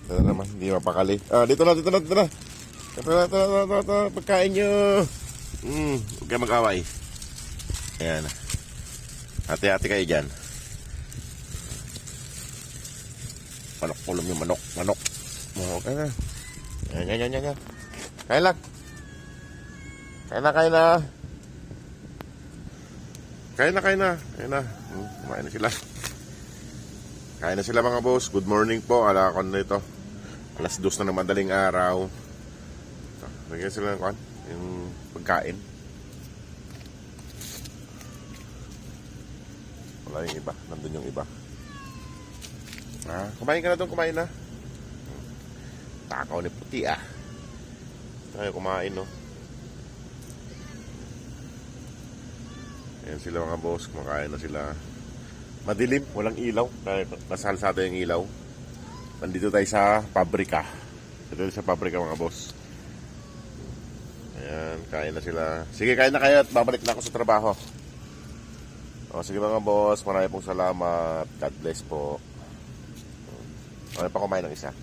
Ito na naman, hindi mapakali. Dito na. Ito. Pagkain nyo. Huwag kayo mag-away. Ayan. Hati-hati kayo dyan. Manok-pulong yung manok. Okay na. Yan. Kain lang. Kain na. Kumain na sila. Kain na sila mga boss. Good morning po. Alakon na ito. Alas 2 na ng madaling araw. Lagyan sila ng yung pagkain. Wala yung iba. Nandun yung iba. Kumain ka na doon. Kumain na. Takaw ni puti Tayo kumain no. Ayan sila mga boss. Kumakain na sila. Madilim, walang ilaw. Nasalsado yung ilaw. Nandito tayo sa pabrika. Dito sa pabrika mga boss. Ayan, kain na sila. Sige, kain na kayo at babalik na ako sa trabaho. Sige mga boss, marami pong salamat. God bless po. Okay pa kumain ng isa.